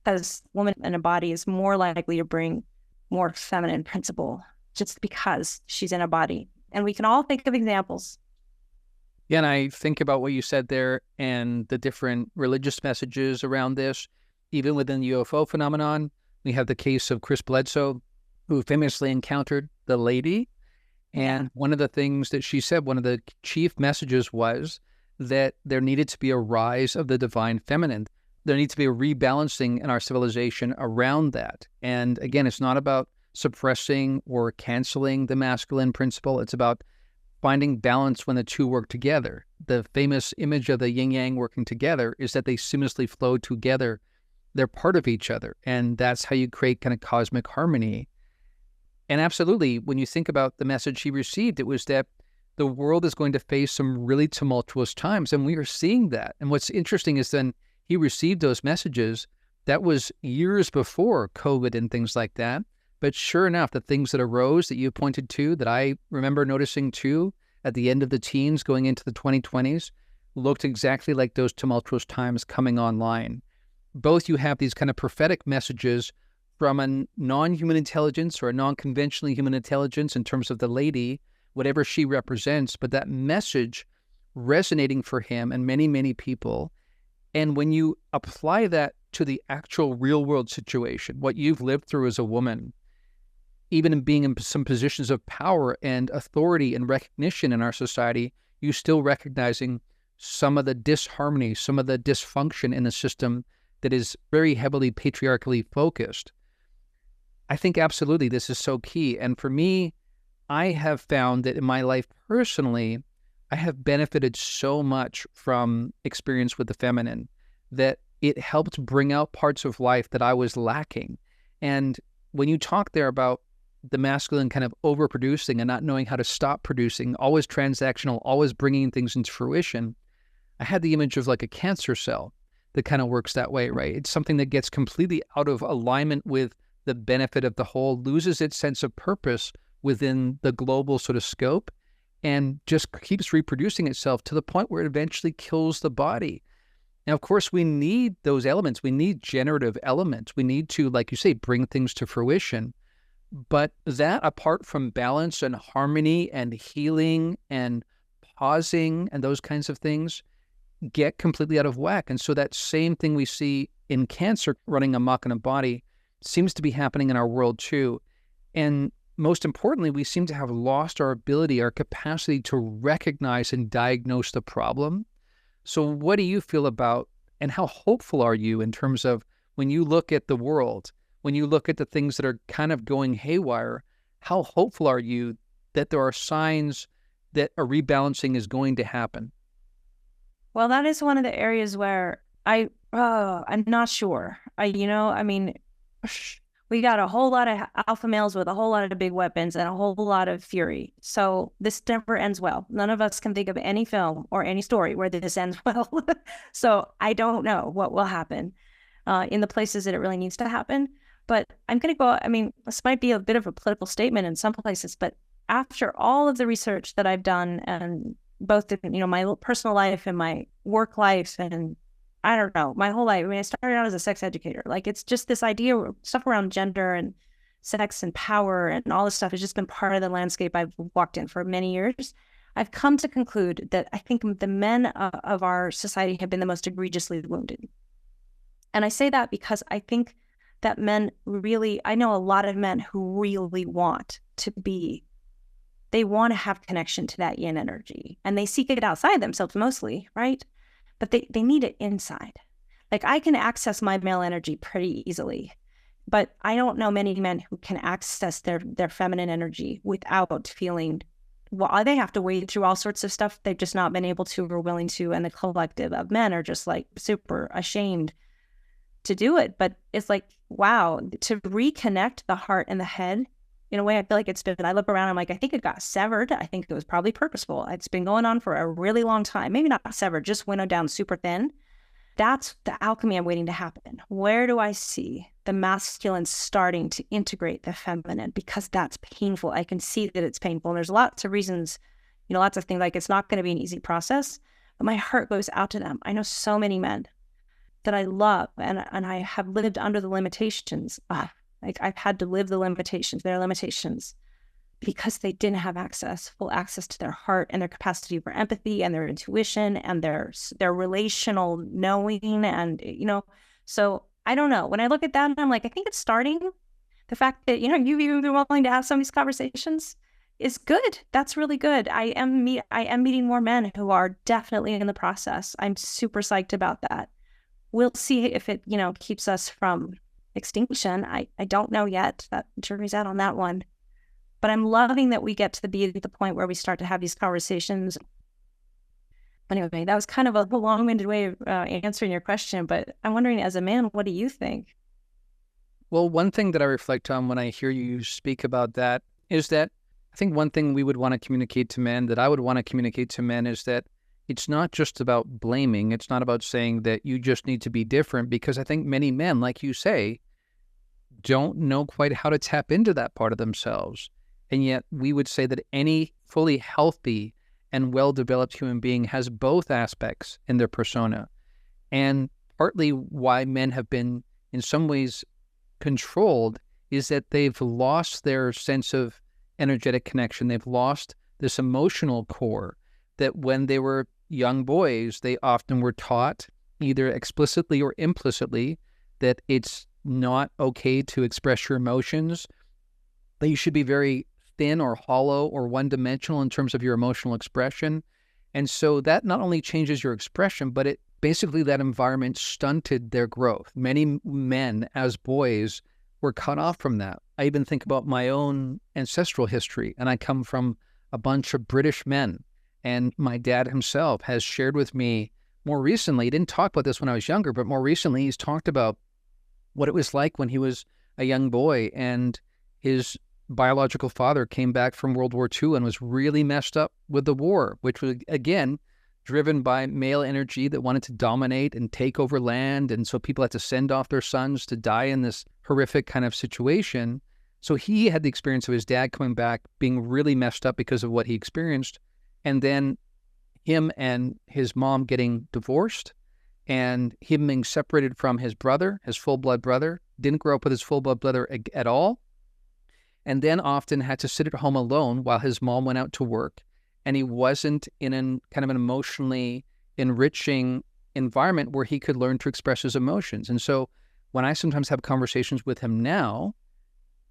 because woman in a body is more likely to bring more feminine principle just because she's in a body. And we can all think of examples.
Yeah, and I think about what you said there and the different religious messages around this. Even within the UFO phenomenon, we have the case of Chris Bledsoe, who famously encountered the lady. And one of the things that she said, one of the chief messages was that there needed to be a rise of the divine feminine. There needs to be a rebalancing in our civilization around that. And again, it's not about suppressing or canceling the masculine principle. It's about finding balance when the two work together. The famous image of the yin-yang working together is that they seamlessly flow together. They're part of each other. And that's how you create kind of cosmic harmony. And absolutely, when you think about the message he received, it was that the world is going to face some really tumultuous times. And we are seeing that. And what's interesting is then he received those messages. That was years before COVID and things like that. But sure enough, the things that arose that you pointed to, that I remember noticing too, at the end of the teens going into the 2020s, looked exactly like those tumultuous times coming online. Both you have these kind of prophetic messages from a non-human intelligence or a non-conventionally human intelligence in terms of the lady, whatever she represents, but that message resonating for him and many, many people. And when you apply that to the actual real world situation, what you've lived through as a woman, even in being in some positions of power and authority and recognition in our society, you still recognizing some of the disharmony, some of the dysfunction in the system that is very heavily patriarchally focused. I think absolutely this is so key. And for me, I have found that in my life personally, I have benefited so much from experience with the feminine that it helped bring out parts of life that I was lacking. And when you talk there about the masculine kind of overproducing and not knowing how to stop producing, always transactional, always bringing things into fruition, I had the image of like a cancer cell that kind of works that way, right? It's something that gets completely out of alignment with the benefit of the whole, loses its sense of purpose within the global sort of scope, and just keeps reproducing itself to the point where it eventually kills the body. Now, of course, we need those elements. We need generative elements. We need to, like you say, bring things to fruition. But that, apart from balance and harmony and healing and pausing and those kinds of things, get completely out of whack. And so that same thing we see in cancer running amok in a body seems to be happening in our world too. And most importantly, we seem to have lost our ability, our capacity to recognize and diagnose the problem. So what do you feel about, and how hopeful are you in terms of when you look at the world, when you look at the things that are kind of going haywire, how hopeful are you that there are signs that a rebalancing is going to happen?
Well, that is one of the areas where I'm not sure. We got a whole lot of alpha males with a whole lot of big weapons and a whole lot of fury. So this never ends well. None of us can think of any film or any story where this ends well. So I don't know what will happen in the places that it really needs to happen. But I'm going to go, this might be a bit of a political statement in some places, but after all of the research that I've done, and both, my personal life and my work life, and I don't know, my whole life. I started out as a sex educator. Like, it's just this idea of stuff around gender and sex and power and all this stuff has just been part of the landscape I've walked in for many years. I've come to conclude that I think the men of our society have been the most egregiously wounded. And I say that because I think that men really, I know a lot of men who really want to be, they want to have connection to that yin energy, and they seek it outside themselves mostly, right? But they need it inside. Like, I can access my male energy pretty easily, but I don't know many men who can access their feminine energy without feeling, well, they have to wade through all sorts of stuff they've just not been able to or willing to, and the collective of men are just like super ashamed to do it. But it's like, wow, to reconnect the heart and the head, in a way, I feel like it's been, I look around, I'm like, I think it got severed. I think it was probably purposeful. It's been going on for a really long time. Maybe not severed, just winnowed down super thin. That's the alchemy I'm waiting to happen. Where do I see the masculine starting to integrate the feminine? Because that's painful. I can see that it's painful. And there's lots of reasons, lots of things, like it's not going to be an easy process, but my heart goes out to them. I know so many men that I love, and I have lived under the limitations. Like, I've had to live the limitations, their limitations, because they didn't have full access to their heart and their capacity for empathy and their intuition and their relational knowing. And, so I don't know. When I look at that, I'm like, I think it's starting. The fact that, you've even been willing to have some of these conversations is good. That's really good. I am meeting more men who are definitely in the process. I'm super psyched about that. We'll see if it, keeps us from extinction. I don't know yet. That jury's out on that one. But I'm loving that we get to be at the point where we start to have these conversations. Anyway, that was kind of a long-winded way of answering your question, but I'm wondering, as a man, what do you think?
Well, one thing that I reflect on when I hear you speak about that is that I think one thing we would want to communicate to men, that I would want to communicate to men, is that it's not just about blaming. It's not about saying that you just need to be different, because I think many men, like you say, don't know quite how to tap into that part of themselves. And yet we would say that any fully healthy and well-developed human being has both aspects in their persona. And partly why men have been in some ways controlled is that they've lost their sense of energetic connection. They've lost this emotional core that when they were young boys, they often were taught, either explicitly or implicitly, that it's not okay to express your emotions, that you should be very thin or hollow or one-dimensional in terms of your emotional expression. And so that not only changes your expression, but it basically, that environment stunted their growth. Many men as boys were cut off from that. I even think about my own ancestral history, and I come from a bunch of British men. And my dad himself has shared with me more recently, he didn't talk about this when I was younger, but more recently he's talked about what it was like when he was a young boy, and his biological father came back from World War II and was really messed up with the war, which was, again, driven by male energy that wanted to dominate and take over land. And so people had to send off their sons to die in this horrific kind of situation. So he had the experience of his dad coming back, being really messed up because of what he experienced. And then him and his mom getting divorced and him being separated from his brother, his full-blood brother, didn't grow up with his full-blood brother at all. And then often had to sit at home alone while his mom went out to work. And he wasn't in kind of an emotionally enriching environment where he could learn to express his emotions. And so when I sometimes have conversations with him now,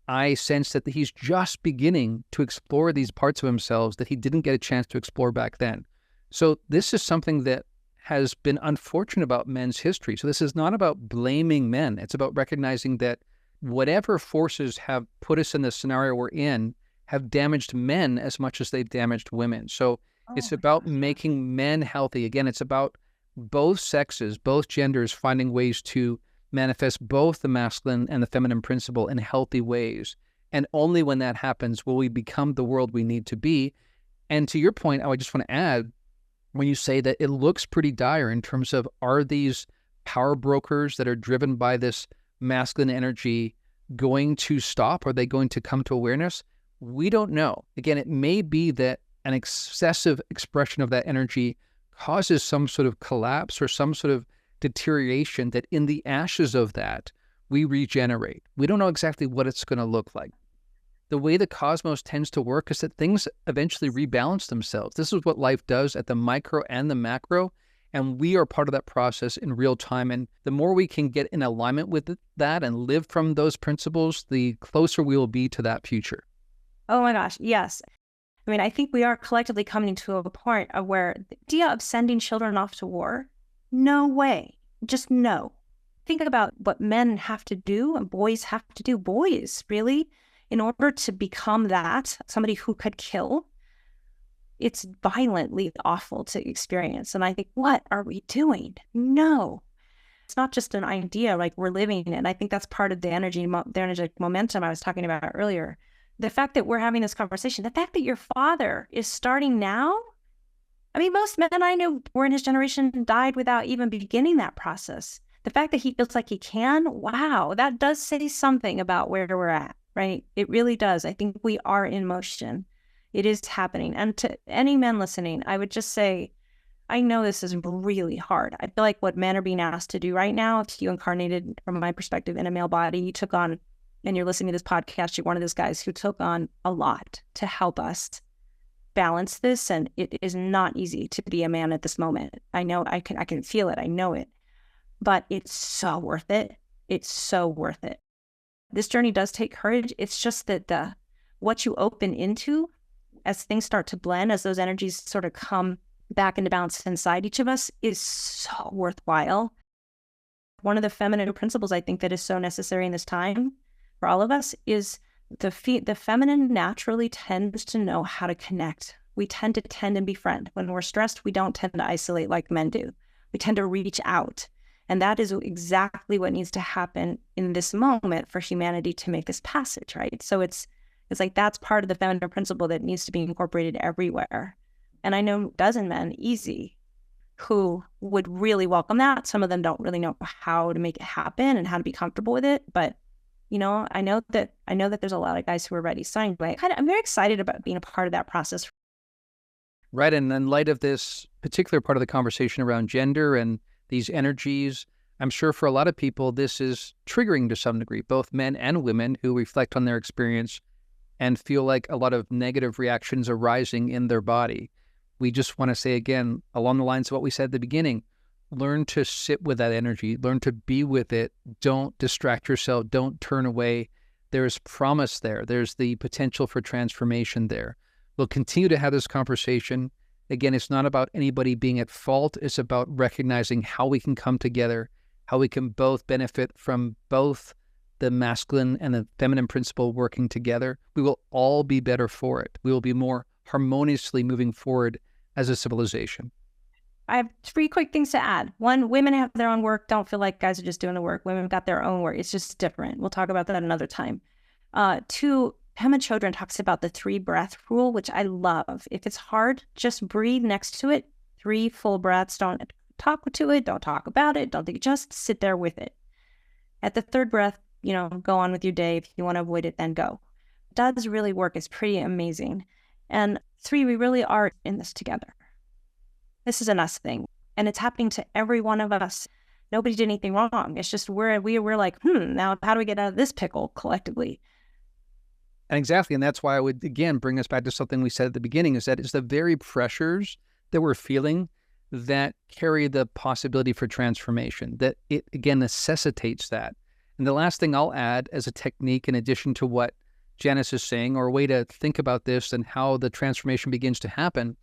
I sense that he's just beginning to explore these parts of himself that he didn't get a chance to explore back then. So this is something that has been unfortunate about men's history. So this is not about blaming men. It's about recognizing that whatever forces have put us in the scenario we're in have damaged men as much as they've damaged women. So it's about making men healthy. Again, it's about both sexes, both genders finding ways to manifest both the masculine and the feminine principle in healthy ways. And only when that happens will we become the world we need to be. And to your point, I just want to add, when you say that it looks pretty dire in terms of, are these power brokers that are driven by this masculine energy going to stop? Are they going to come to awareness? We don't know. Again, it may be that an excessive expression of that energy causes some sort of collapse or some sort of deterioration, that in the ashes of that, we regenerate. We don't know exactly what it's going to look like. The way the cosmos tends to work is that things eventually rebalance themselves. This is what life does at the micro and the macro, and we are part of that process in real time. And the more we can get in alignment with that and live from those principles, the closer we will be to that future.
Oh my gosh, yes. I mean, I think we are collectively coming to a point of where the idea of sending children off to war, no way, just no. Think about what men have to do and boys have to do. Boys, really, in order to become that, somebody who could kill, it's violently awful to experience. And I think, what are we doing? No, it's not just an idea, like we're living it. And I think that's part of the energetic momentum I was talking about earlier. The fact that we're having this conversation, the fact that your father is starting now. I mean, most men I know were in his generation died without even beginning that process. The fact that he feels like he can, wow, that does say something about where we're at, right? It really does. I think we are in motion. It is happening. And to any men listening, I would just say, I know this is really hard. I feel like what men are being asked to do right now, if you incarnated, from my perspective, in a male body, you took on, and you're listening to this podcast, you're one of those guys who took on a lot to help us balance this. And it is not easy to be a man at this moment. I know, I can feel it. I know it, but it's so worth it. It's so worth it. This journey does take courage. It's just that what you open into as things start to blend, as those energies sort of come back into balance inside each of us, is so worthwhile. One of the feminine principles I think that is so necessary in this time for all of us is the feminine naturally tends to know how to connect. We tend to and befriend. When we're stressed, we don't tend to isolate like men do. We tend to reach out. And that is exactly what needs to happen in this moment for humanity to make this passage, right? So it's like that's part of the feminine principle that needs to be incorporated everywhere. And I know a dozen men, easy, who would really welcome that. Some of them don't really know how to make it happen and how to be comfortable with it. But you know, I know that there's a lot of guys who are ready. So I'm very excited about being a part of that process.
Right. And in light of this particular part of the conversation around gender and these energies, I'm sure for a lot of people, this is triggering to some degree, both men and women who reflect on their experience and feel like a lot of negative reactions are rising in their body. We just want to say again, along the lines of what we said at the beginning, learn to sit with that energy, learn to be with it. Don't distract yourself. Don't turn away. There's promise there. There's the potential for transformation there. We'll continue to have this conversation. Again, it's not about anybody being at fault. It's about recognizing how we can come together, how we can both benefit from both the masculine and the feminine principle working together. We will all be better for it. We will be more harmoniously moving forward as a civilization.
I have 3 quick things to add. 1, women have their own work. Don't feel like guys are just doing the work. Women have got their own work. It's just different. We'll talk about that another time. 2, Pema Chodron talks about the 3 breath rule, which I love. If it's hard, just breathe next to it. 3 full breaths. Don't talk to it. Don't talk about it. Don't think, just sit there with it. At the 3rd breath, go on with your day. If you want to avoid it, then go. It does really work. It's pretty amazing. And 3, we really are in this together. This is an us thing. And it's happening to every one of us. Nobody did anything wrong. It's just we're like, now how do we get out of this pickle collectively?
And exactly. And that's why I would, again, bring us back to something we said at the beginning, is that it's the very pressures that we're feeling that carry the possibility for transformation, that it, again, necessitates that. And the last thing I'll add as a technique, in addition to what Janis is saying, or a way to think about this and how the transformation begins to happen,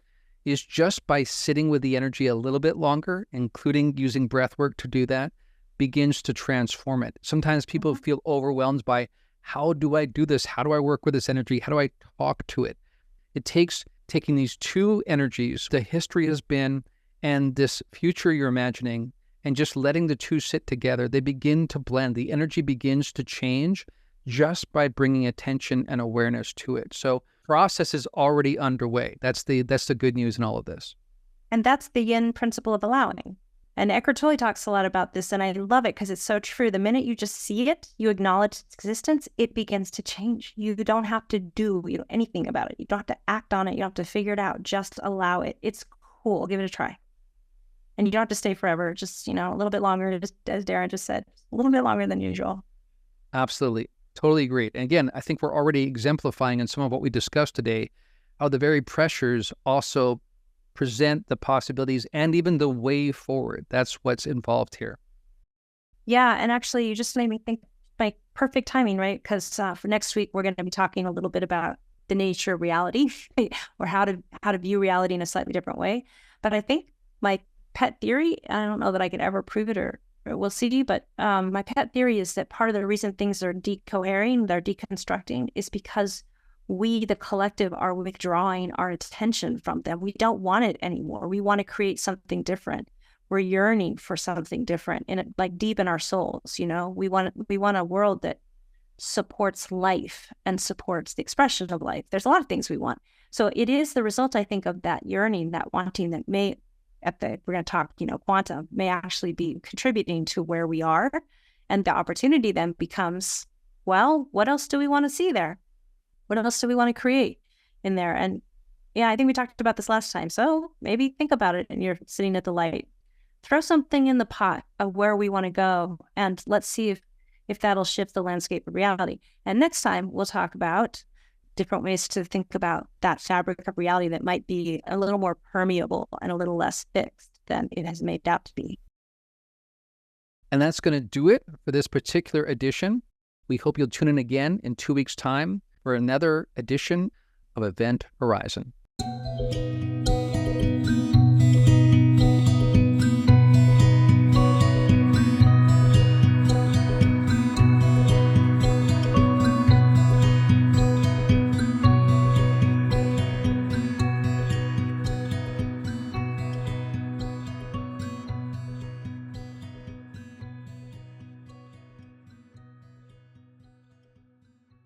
is just by sitting with the energy a little bit longer, including using breath work to do that, begins to transform it. Sometimes people feel overwhelmed by, how do I do this? How do I work with this energy? How do I talk to it? It takes taking these 2 energies, the history has been and this future you're imagining, and just letting the 2 sit together. They begin to blend. The energy begins to change just by bringing attention and awareness to it. So process is already underway. That's the good news in all of this.
And that's the yin principle of allowing. And Eckhart Tolle talks a lot about this, and I love it because it's so true. The minute you just see it, you acknowledge its existence, it begins to change. You don't have to do anything about it. You don't have to act on it. You don't have to figure it out. Just allow it. It's cool. Give it a try. And you don't have to stay forever. Just, a little bit longer, just as Darren just said, a little bit longer than usual.
Absolutely. Totally agreed. And again, I think we're already exemplifying in some of what we discussed today, how the very pressures also present the possibilities and even the way forward. That's what's involved here.
Yeah. And actually, you just made me think, like, perfect timing, right? Because for next week, we're going to be talking a little bit about the nature of reality or how to view reality in a slightly different way. But I think my pet theory, I don't know that I could ever prove it or we'll see, but my pet theory is that part of the reason things are decohering, they're deconstructing, is because we, the collective, are withdrawing our attention from them. We don't want it anymore. We want to create something different. We're yearning for something different, and like deep in our souls, we want a world that supports life and supports the expression of life. There's a lot of things we want. So it is the result, I think, of that yearning, that wanting, that may, we're going to talk, quantum, may actually be contributing to where we are. And the opportunity then becomes, well, what else do we want to see there? What else do we want to create in there? And yeah, I think we talked about this last time. So maybe think about it, and you're sitting at the light. Throw something in the pot of where we want to go, and let's see if that'll shift the landscape of reality. And next time we'll talk about different ways to think about that fabric of reality that might be a little more permeable and a little less fixed than it has made out to be.
And that's going to do it for this particular edition. We hope you'll tune in again in 2 weeks' time for another edition of Event Horizon.